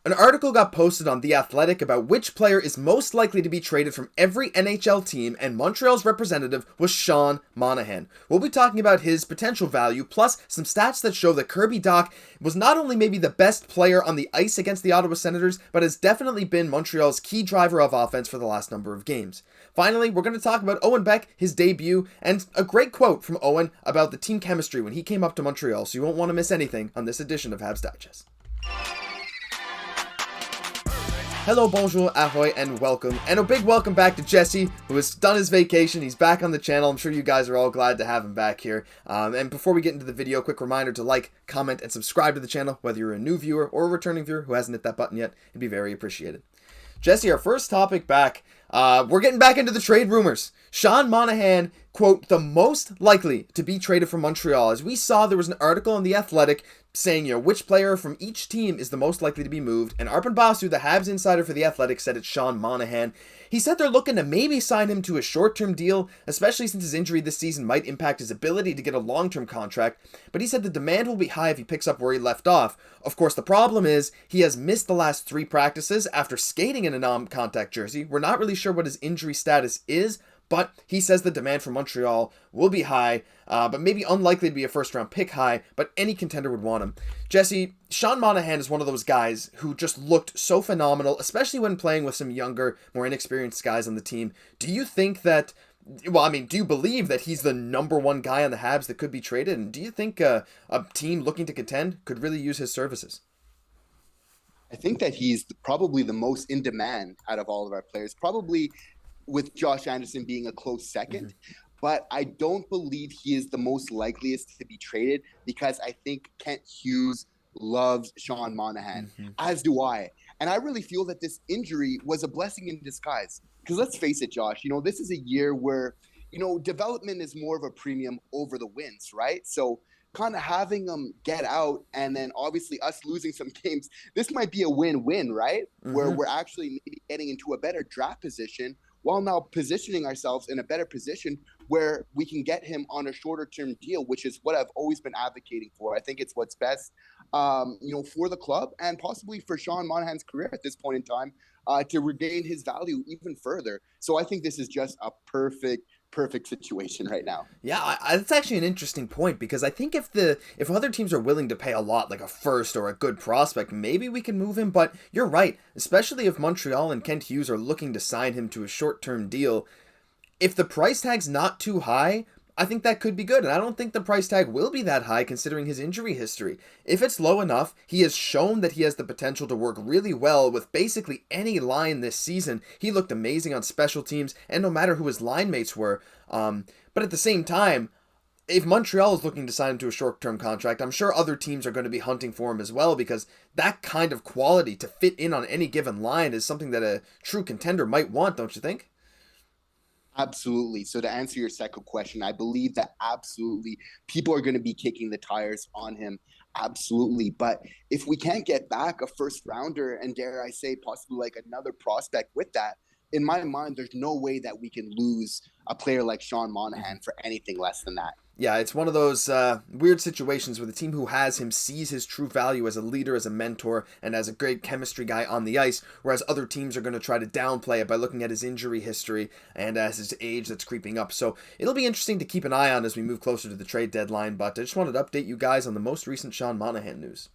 An article got posted on The Athletic about which player is most likely to be traded from every NHL team, and Montreal's representative was Sean Monahan. We'll be talking about his potential value, plus some stats that show that Kirby Dach was not only maybe the best player on the ice against the Ottawa Senators, but has definitely been Montreal's key driver of offense for the last number of games. Finally, we're going to talk about Owen Beck, his debut, and a great quote from Owen about the team chemistry when he came up to Montreal, so you won't want to miss anything on this edition of Habs Digest. Hello, bonjour, ahoy, and welcome. And a big welcome back to Jesse, who has done his vacation. He's back on the channel. I'm sure you guys are all glad to have him back here. And before we get into the video, quick reminder to like, comment, and subscribe to the channel, whether you're a new viewer or a returning viewer who hasn't hit that button yet. It'd be very appreciated. Jesse, our first topic back. We're getting back into the trade rumors. Sean Monahan, quote, the most likely to be traded from Montreal. As we saw, there was an article in The Athletic saying, which player from each team is the most likely to be moved. And Arber, the Habs insider for The Athletic, said it's Sean Monahan. He said they're looking to maybe sign him to a short-term deal, especially since his injury this season might impact his ability to get a long-term contract. But he said the demand will be high if he picks up where he left off. Of course, the problem is he has missed the last 3 practices after skating in a non-contact jersey. We're not really sure what his injury status is, but he says the demand for Montreal will be high, but maybe unlikely to be a first-round pick high, but any contender would want him. Jesse, Sean Monahan is one of those guys who just looked so phenomenal, especially when playing with some younger, more inexperienced guys on the team. Do you think that, do you believe that he's the number one guy on the Habs that could be traded? And do you think a team looking to contend could really use his services? I think that he's probably the most in demand out of all of our players, probably with Josh Anderson being a close second. But I don't believe he is the most likeliest to be traded because I think Kent Hughes loves Sean Monahan, as do I. And I really feel that this injury was a blessing in disguise. Because let's face it, Josh, this is a year where, development is more of a premium over the wins, right? So kind of having them get out and then obviously us losing some games, this might be a win-win, right? Where we're actually maybe getting into a better draft position while now positioning ourselves in a better position where we can get him on a shorter term deal, which is what I've always been advocating for. I think it's what's best, for the club and possibly for Sean Monahan's career at this point in time to regain his value even further. So I think this is just a perfect situation right now. Yeah, that's actually an interesting point because I think if other teams are willing to pay a lot, like a first or a good prospect, maybe we can move him. But you're right, especially if Montreal and Kent Hughes are looking to sign him to a short-term deal. If the price tag's not too high, I think that could be good, and I don't think the price tag will be that high considering his injury history. If it's low enough, he has shown that he has the potential to work really well with basically any line this season. He looked amazing on special teams, and no matter who his line mates were. But at the same time, if Montreal is looking to sign him to a short-term contract, I'm sure other teams are going to be hunting for him as well because that kind of quality to fit in on any given line is something that a true contender might want, don't you think? Absolutely. So to answer your second question, I believe that absolutely people are going to be kicking the tires on him. Absolutely. But if we can't get back a first rounder and dare I say possibly like another prospect with that, in my mind, there's no way that we can lose a player like Sean Monahan for anything less than that. Yeah, it's one of those weird situations where the team who has him sees his true value as a leader, as a mentor, and as a great chemistry guy on the ice, whereas other teams are going to try to downplay it by looking at his injury history and as his age that's creeping up. So it'll be interesting to keep an eye on as we move closer to the trade deadline, but I just wanted to update you guys on the most recent Sean Monahan news.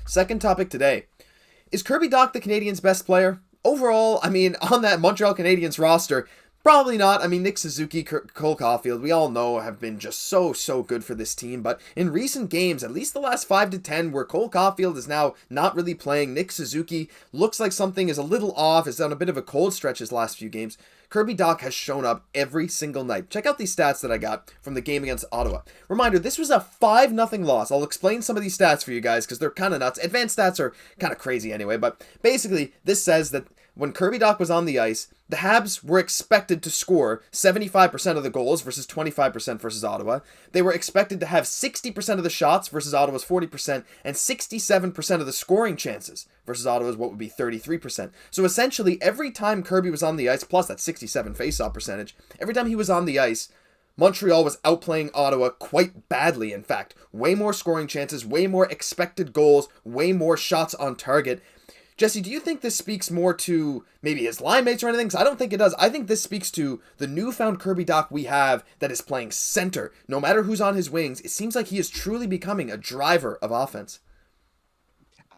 Second topic today. Is Kirby Dach the Canadiens' best player? Overall, on that Montreal Canadiens roster, probably not. Nick Suzuki, Cole Caufield, we all know have been just so good for this team. But in recent games, at least the last 5 to 10, where Cole Caufield is now not really playing, Nick Suzuki looks like something is a little off, is on a bit of a cold stretch his last few games. Kirby Dach has shown up every single night. Check out these stats that I got from the game against Ottawa. Reminder, this was a 5-0 loss. I'll explain some of these stats for you guys because they're kind of nuts. Advanced stats are kind of crazy anyway, but basically this says that when Kirby Dach was on the ice, the Habs were expected to score 75% of the goals versus 25% versus Ottawa. They were expected to have 60% of the shots versus Ottawa's 40% and 67% of the scoring chances versus Ottawa's what would be 33%. So essentially, every time Kirby was on the ice, plus that 67 faceoff percentage, every time he was on the ice, Montreal was outplaying Ottawa quite badly, in fact. Way more scoring chances, way more expected goals, way more shots on target. Jesse, do you think this speaks more to maybe his line mates or anything? Because I don't think it does. I think this speaks to the newfound Kirby Dach we have that is playing center. No matter who's on his wings, it seems like he is truly becoming a driver of offense.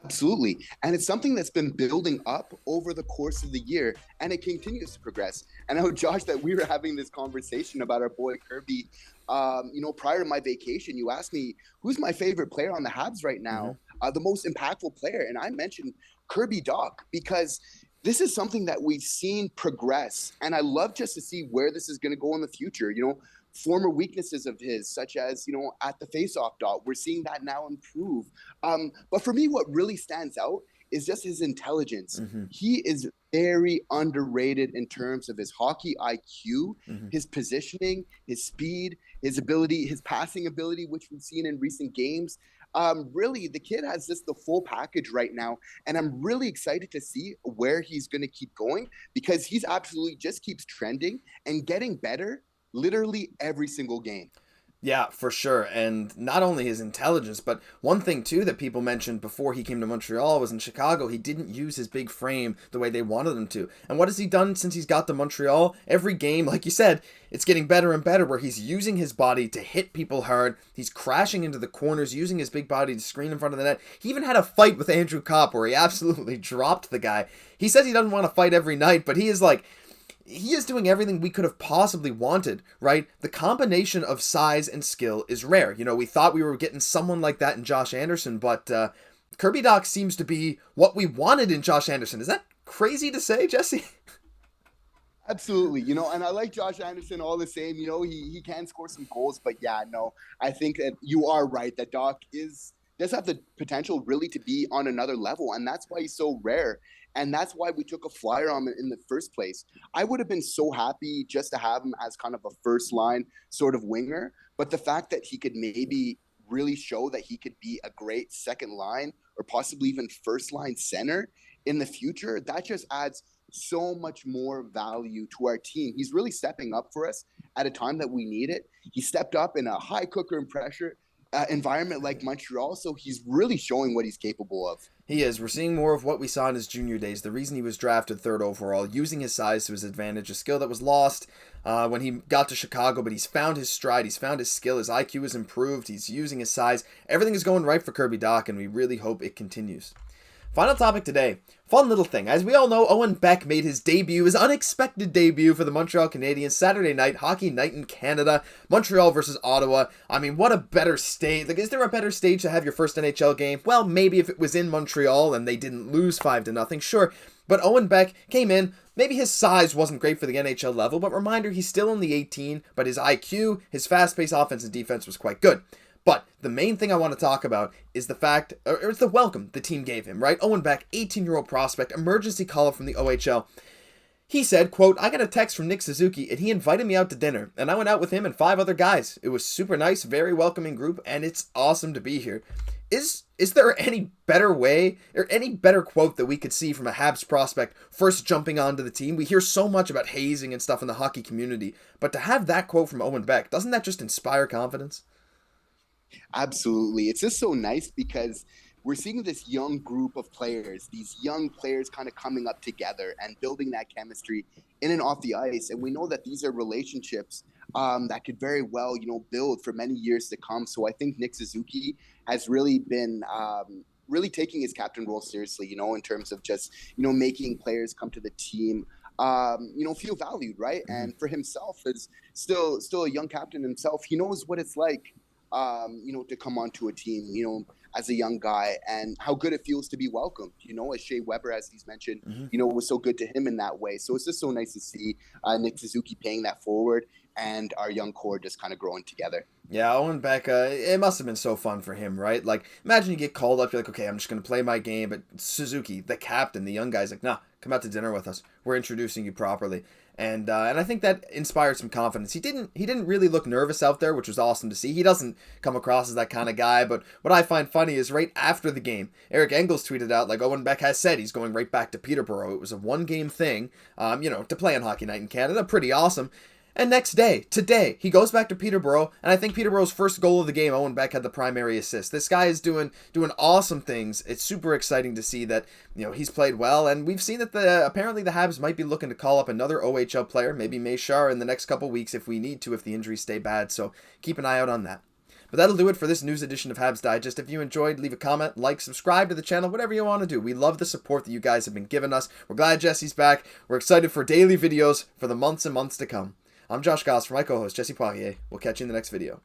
Absolutely. And it's something that's been building up over the course of the year, and it continues to progress. And I know, Josh, that we were having this conversation about our boy Kirby. Prior to my vacation, you asked me, who's my favorite player on the Habs right now, the most impactful player? And I mentioned Kirby Dach, because this is something that we've seen progress. And I love just to see where this is going to go in the future. Former weaknesses of his, such as, at the faceoff dot, we're seeing that now improve. But for me, what really stands out is just his intelligence. He is very underrated in terms of his hockey IQ, his positioning, his speed, his ability, his passing ability, which we've seen in recent games. Really, the kid has just the full package right now. And I'm really excited to see where he's going to keep going, because he's absolutely just keeps trending and getting better literally every single game. Yeah, for sure. And not only his intelligence, but one thing too that people mentioned before he came to Montreal was in Chicago, he didn't use his big frame the way they wanted him to. And what has he done since he's got to Montreal? Every game, like you said, it's getting better and better, where he's using his body to hit people hard. He's crashing into the corners, using his big body to screen in front of the net. He even had a fight with Andrew Kopp where he absolutely dropped the guy. He says he doesn't want to fight every night, but he is doing everything we could have possibly wanted, right? The combination of size and skill is rare. We thought we were getting someone like that in Josh Anderson, but Kirby Dach seems to be what we wanted in Josh Anderson. Is that crazy to say, Jesse? Absolutely. And I like Josh Anderson all the same. He can score some goals, but yeah, no, I think that you are right, that Dach does have the potential really to be on another level, and that's why he's so rare. And that's why we took a flyer on him in the first place. I would have been so happy just to have him as kind of a first line sort of winger. But the fact that he could maybe really show that he could be a great second line or possibly even first line center in the future, that just adds so much more value to our team. He's really stepping up for us at a time that we need it. He stepped up in a high cooker and pressure environment like Montreal, so he's really showing what he's capable of. He is. We're seeing more of what we saw in his junior days. The reason he was drafted third overall, using his size to his advantage, a skill that was lost when he got to Chicago, but he's found his stride, he's found his skill, his IQ has improved, he's using his size. Everything is going right for Kirby Dach, and we really hope it continues. Final topic today. Fun little thing. As we all know, Owen Beck made his debut, his unexpected debut for the Montreal Canadiens Saturday night, hockey night in Canada, Montreal versus Ottawa. I mean, what a better stage. Is there a better stage to have your first NHL game? Well, maybe if it was in Montreal and they didn't lose 5-0, sure. But Owen Beck came in. Maybe his size wasn't great for the NHL level, but reminder, he's still only 18, but his IQ, his fast-paced offense and defense was quite good. But the main thing I want to talk about is the fact, or it's the welcome the team gave him, right? Owen Beck, 18-year-old prospect, emergency call-up from the OHL. He said, quote, "I got a text from Nick Suzuki and he invited me out to dinner and I went out with him and 5 other guys. It was super nice, very welcoming group, and it's awesome to be here." Is there any better way or any better quote that we could see from a Habs prospect first jumping onto the team? We hear so much about hazing and stuff in the hockey community, but to have that quote from Owen Beck, doesn't that just inspire confidence? Absolutely. It's just so nice because we're seeing this young group of players, these young players kind of coming up together and building that chemistry in and off the ice. And we know that these are relationships that could very well, build for many years to come. So I think Nick Suzuki has really been really taking his captain role seriously, in terms of just, making players come to the team, feel valued, right? And for himself, as still a young captain himself, he knows what it's like, to come onto a team, as a young guy, and how good it feels to be welcomed, as Shea Weber, as he's mentioned, was so good to him in that way. So it's just so nice to see Nick Suzuki paying that forward and our young core just kind of growing together. Yeah, Owen Beck, it must have been so fun for him, right? Like, imagine you get called up, you're like, okay, I'm just going to play my game, but Suzuki, the captain, the young guy's like, nah, come out to dinner with us. We're introducing you properly. And I think that inspired some confidence. He didn't really look nervous out there, which was awesome to see. He doesn't come across as that kind of guy, but what I find funny is right after the game, Eric Engels tweeted out, like Owen Beck has said, he's going right back to Peterborough. It was a one-game thing, to play on Hockey Night in Canada. Pretty awesome. And next day, today, he goes back to Peterborough, and I think Peterborough's first goal of the game, Owen Beck had the primary assist. This guy is doing awesome things. It's super exciting to see that, he's played well, and we've seen that apparently the Habs might be looking to call up another OHL player, maybe Mesar, in the next couple weeks if we need to, if the injuries stay bad, so keep an eye out on that. But that'll do it for this news edition of Habs Digest. If you enjoyed, leave a comment, like, subscribe to the channel, whatever you want to do. We love the support that you guys have been giving us. We're glad Jesse's back. We're excited for daily videos for the months and months to come. I'm Josh Gosse for my co-host Jesse Poirier. We'll catch you in the next video.